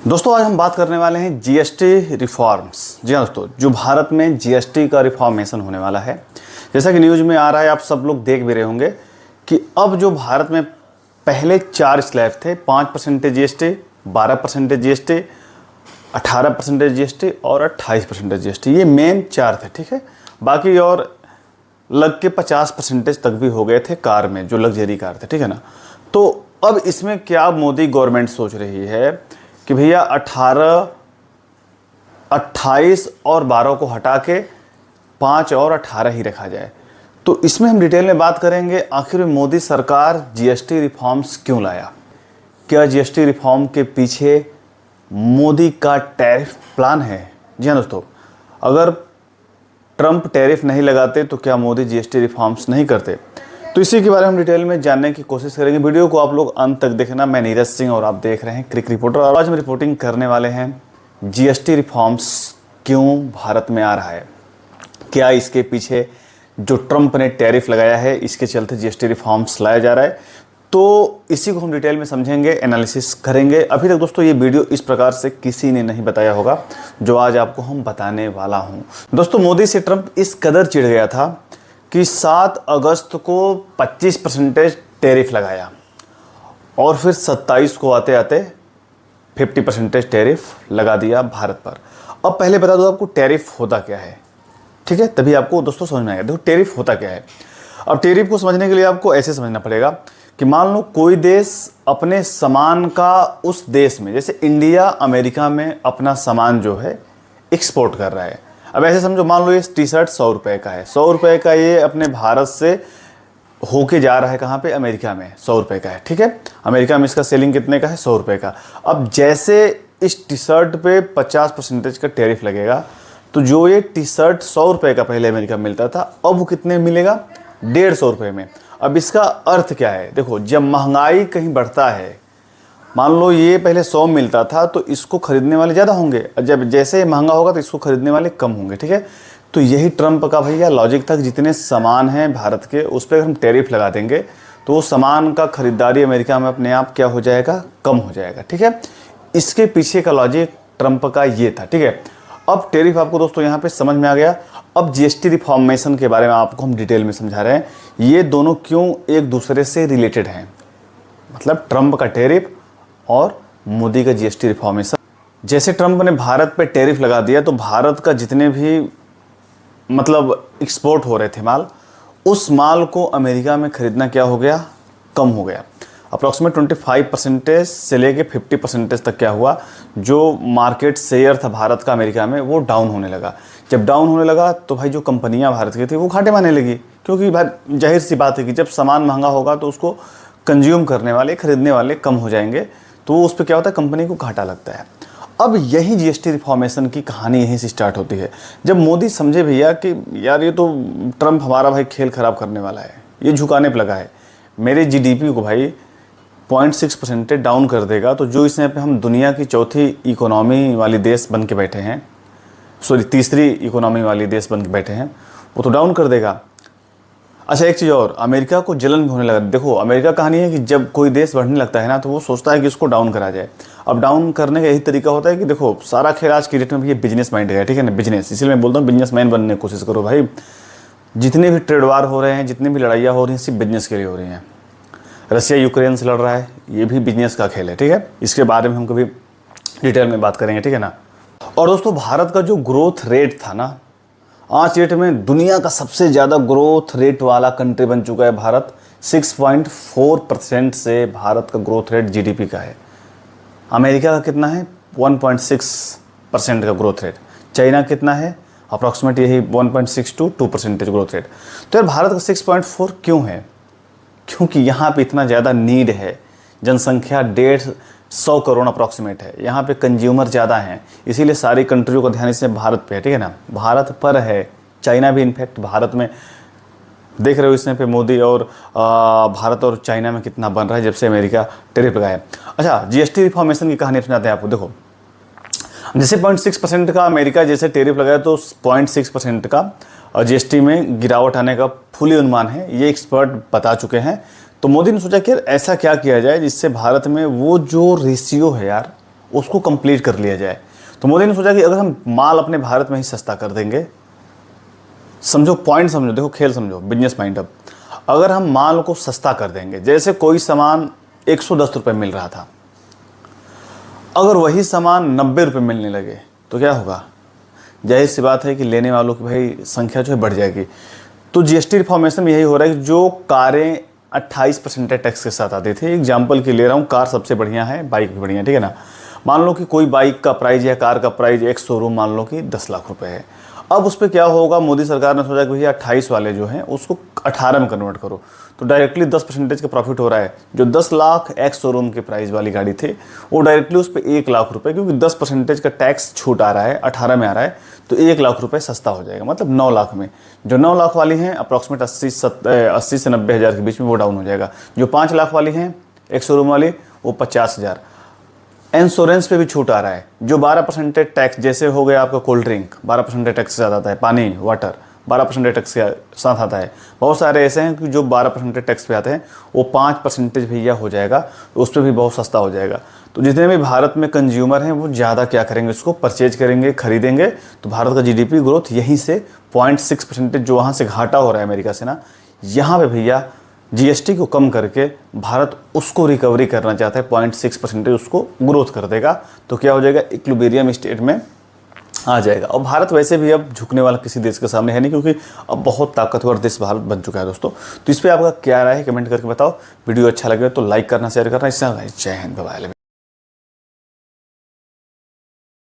दोस्तों आज हम बात करने वाले हैं जीएसटी रिफॉर्म्स। जी हाँ दोस्तों, जो भारत में जीएसटी का रिफॉर्मेशन होने वाला है, जैसा कि न्यूज़ में आ रहा है, आप सब लोग देख भी रहे होंगे कि अब जो भारत में पहले 4 स्लैब थे, 5% जीएसटी, 12% जीएसटी, 18% जीएसटी और 28% जीएसटी, ये मेन 4 थे। ठीक है, बाकी और लग के 50% तक भी हो गए थे कार में, जो लग्जरी कार थे। ठीक है ना। तो अब इसमें क्या मोदी गवर्नमेंट सोच रही है कि भैया 18, 28 और 12 को हटा के 5 और 18 ही रखा जाए। तो इसमें हम डिटेल में बात करेंगे आखिर में मोदी सरकार जीएसटी रिफॉर्म्स क्यों लाया। क्या जीएसटी रिफॉर्म के पीछे मोदी का टैरिफ प्लान है? जी हाँ दोस्तों, अगर ट्रंप टैरिफ नहीं लगाते तो क्या मोदी जीएसटी रिफॉर्म्स नहीं करते? तो इसी के बारे में हम डिटेल में जानने की कोशिश करेंगे। वीडियो को आप लोग अंत तक देखना। मैं नीरज सिंह और आप देख रहे हैं क्रिक रिपोर्टर, और आज हम रिपोर्टिंग करने वाले हैं जीएसटी रिफॉर्म्स क्यों भारत में आ रहा है। क्या इसके पीछे जो ट्रंप ने टैरिफ लगाया है, इसके चलते जीएसटी रिफॉर्म्स लाया जा रहा है? तो इसी को हम डिटेल में समझेंगे, एनालिसिस करेंगे। अभी तक दोस्तों ये वीडियो इस प्रकार से किसी ने नहीं बताया होगा जो आज आपको हम बताने वाला हूँ। दोस्तों, मोदी से ट्रंप इस कदर चिढ़ गया था कि 7 अगस्त को 25% टैरिफ लगाया और फिर 27 को आते आते 50% टैरिफ लगा दिया भारत पर। अब पहले बता दो आपको टैरिफ होता क्या है, ठीक है? तभी आपको दोस्तों समझ में आएगा। देखो टैरिफ होता क्या है। अब टैरिफ को समझने के लिए आपको ऐसे समझना पड़ेगा कि मान लो कोई देश अपने सामान का उस देश में, जैसे इंडिया अमेरिका में अपना सामान जो है एक्सपोर्ट कर रहा है। अब ऐसे समझो, मान लो ये टी शर्ट 100 रुपये का है, 100 रुपये का ये अपने भारत से होके जा रहा है कहाँ पे? अमेरिका में 100 रुपये का है। ठीक है, अमेरिका में इसका सेलिंग कितने का है? 100 रुपये का। अब जैसे इस टी शर्ट पे 50% का टैरिफ लगेगा, तो जो ये टी शर्ट 100 रुपये का पहले अमेरिका में मिलता था, अब वो कितने मिलेगा? 150 रुपये में। अब इसका अर्थ क्या है? देखो, जब महंगाई कहीं बढ़ता है, मान लो ये पहले 100 मिलता था तो इसको खरीदने वाले ज़्यादा होंगे, जब जैसे महंगा होगा तो इसको खरीदने वाले कम होंगे। ठीक है, तो यही ट्रंप का भैया लॉजिक था कि जितने सामान हैं भारत के, उस पर हम टैरिफ लगा देंगे तो वो सामान का खरीदारी अमेरिका में अपने आप क्या हो जाएगा? कम हो जाएगा। ठीक है, इसके पीछे का लॉजिक ट्रंप का ये था। ठीक है, अब टैरिफ आपको दोस्तों यहाँ पर समझ में आ गया। अब जीएसटी रिफॉर्मेशन के बारे में आपको हम डिटेल में समझा रहे हैं, ये दोनों क्यों एक दूसरे से रिलेटेड हैं। मतलब ट्रंप का टैरिफ और मोदी का जीएसटी रिफॉर्मेशन। जैसे ट्रंप ने भारत पे टैरिफ लगा दिया तो भारत का जितने भी मतलब एक्सपोर्ट हो रहे थे माल, उस माल को अमेरिका में खरीदना क्या हो गया? कम हो गया। अप्रॉक्सीमेट 25% से लेके 50% तक क्या हुआ? जो मार्केट शेयर था भारत का अमेरिका में, वो डाउन होने लगा। जब डाउन होने लगा तो भाई जो कंपनियां भारत की थी वो घाटे में आने लगी, क्योंकि भाई जाहिर सी बात है कि जब सामान महंगा होगा तो उसको कंज्यूम करने वाले, खरीदने वाले कम हो जाएंगे, तो उस पर क्या होता है? कंपनी को घाटा लगता है। अब यही जीएसटी रिफॉर्मेशन की कहानी यहीं से स्टार्ट होती है। जब मोदी समझे भैया कि यार ये तो ट्रंप हमारा भाई खेल ख़राब करने वाला है, ये झुकाने पर लगा है, मेरे जीडीपी को भाई 0.6% डाउन कर देगा, तो जो इसमें पे हम दुनिया की चौथी इकोनॉमी वाली देश बन के बैठे हैं, सॉरी तीसरी इकोनॉमी वाली देश बन के बैठे हैं, वो तो डाउन कर देगा। अच्छा, एक चीज़ और, अमेरिका को जलन भी होने लगा। देखो अमेरिका कहानी है कि जब कोई देश बढ़ने लगता है ना, तो वो सोचता है कि इसको डाउन करा जाए। अब डाउन करने का यही तरीका होता है कि देखो सारा खेल आज की डेट में भी ये बिजनेस माइंड है। ठीक है ना, बिजनेस, इसलिए मैं बोलता हूँ बिजनेस मैन बनने की कोशिश करो भाई। जितने भी ट्रेड वार हो रहे हैं, जितनी भी लड़ाइयाँ हो रही हैं, सिर्फ बिजनेस के लिए हो रही हैं। रसिया यूक्रेन से लड़ रहा है, ये भी बिजनेस का खेल है। ठीक है, इसके बारे में हम कभी डिटेल में बात करेंगे। ठीक है ना। और दोस्तों, भारत का जो ग्रोथ रेट था ना, आज डेट में दुनिया का सबसे ज़्यादा ग्रोथ रेट वाला कंट्री बन चुका है भारत। 6.4% से भारत का ग्रोथ रेट जीडीपी का है। अमेरिका का कितना है? 1.6% का ग्रोथ रेट। चाइना कितना है? अप्रॉक्सीमेट यही 1.6 to 2% ग्रोथ रेट। तो यार भारत का 6.4 क्यों है? क्योंकि यहाँ पे इतना ज़्यादा नीड है। जनसंख्या 150 करोड़ अप्रॉक्सीमेट है, यहाँ पे कंज्यूमर ज़्यादा हैं, इसीलिए सारी कंट्रियों का ध्यान इससे भारत पे है। ठीक है ना, भारत पर है। चाइना भी इनफैक्ट भारत में, देख रहे हो इसमें पे मोदी और भारत और चाइना में कितना बन रहा है जब से अमेरिका टैरिफ लगाया। अच्छा, जीएसटी रिफॉर्मेशन की कहानी सुनाते हैं आपको। देखो, जैसे 0.6% का अमेरिका जैसे टैरिफ लगाया, तो 0.6% का जीएसटी में गिरावट आने का फुली अनुमान है, ये एक्सपर्ट बता चुके हैं। तो मोदी ने सोचा कि ऐसा क्या किया जाए जिससे भारत में वो जो रेशियो है यार, उसको कंप्लीट कर लिया जाए। तो मोदी ने सोचा कि अगर हम माल अपने भारत में ही सस्ता कर देंगे, समझो पॉइंट समझो, देखो खेल समझो, बिजनेस माइंड। अब अगर हम माल को सस्ता कर देंगे, जैसे कोई सामान 110 रुपये मिल रहा था, अगर वही सामान 90 रुपये मिलने लगे तो क्या होगा? जाहिर सी बात है कि लेने वालों की भाई संख्या जो है बढ़ जाएगी। तो जीएसटी रिफॉर्मेशन में यही हो रहा है कि जो कारें 28% टैक्स के साथ आते थे, एग्जाम्पल के ले रहा हूँ, कार सबसे बढ़िया है, बाइक भी बढ़िया है, ठीक है ना। मान लो कि कोई बाइक का प्राइस या कार का प्राइस एक शोरूम मान लो कि 10 लाख रुपए है। अब उस पर क्या होगा, मोदी सरकार ने सोचा कि भैया 28 वाले जो हैं उसको 18 में कन्वर्ट करो, तो डायरेक्टली 10% का प्रॉफिट हो रहा है। जो 10 लाख एक्स शोरूम के प्राइस वाली गाड़ी थे वो डायरेक्टली उस पर 1 लाख रुपए, क्योंकि 10% का टैक्स छूट आ रहा है, 18 में आ रहा है, तो 1 लाख रुपए सस्ता हो जाएगा, मतलब 9 लाख में। जो 9 लाख वाली हैं अप्रॉक्सीमेट 80 से 90 हज़ार के बीच में वो डाउन हो जाएगा। जो 5 लाख वाली हैं एक शोरूम वाली वो 50 हज़ार। इंश्योरेंस पे भी छूट आ रहा है। जो 12% टैक्स, जैसे हो गया आपका कोल्ड ड्रिंक 12% टैक्स के साथ आता है, पानी वाटर 12% टैक्स के साथ आता है, बहुत सारे ऐसे हैं कि जो 12% टैक्स पे आते हैं, वो 5% भैया हो जाएगा, तो उस पर भी बहुत सस्ता हो जाएगा। तो जितने भी भारत में कंज्यूमर हैं वो ज़्यादा क्या करेंगे, उसको परचेज करेंगे, खरीदेंगे। तो भारत का जीडीपी ग्रोथ यहीं से 0.6% जो वहाँ से घाटा हो रहा है अमेरिका से ना, यहाँ पे भैया जीएसटी को कम करके भारत उसको रिकवरी करना चाहता है, 0.6% उसको ग्रोथ कर देगा। तो क्या हो जाएगा, इक्विलिब्रियम स्टेट में आ जाएगा। और भारत वैसे भी अब झुकने वाला किसी देश के सामने है नहीं, क्योंकि अब बहुत ताकतवर देश भारत बन चुका है दोस्तों। तो इस पर आपका क्या राय है कमेंट करके बताओ। वीडियो अच्छा लगे तो लाइक करना, शेयर करना। इससे जय हिंद, बाय।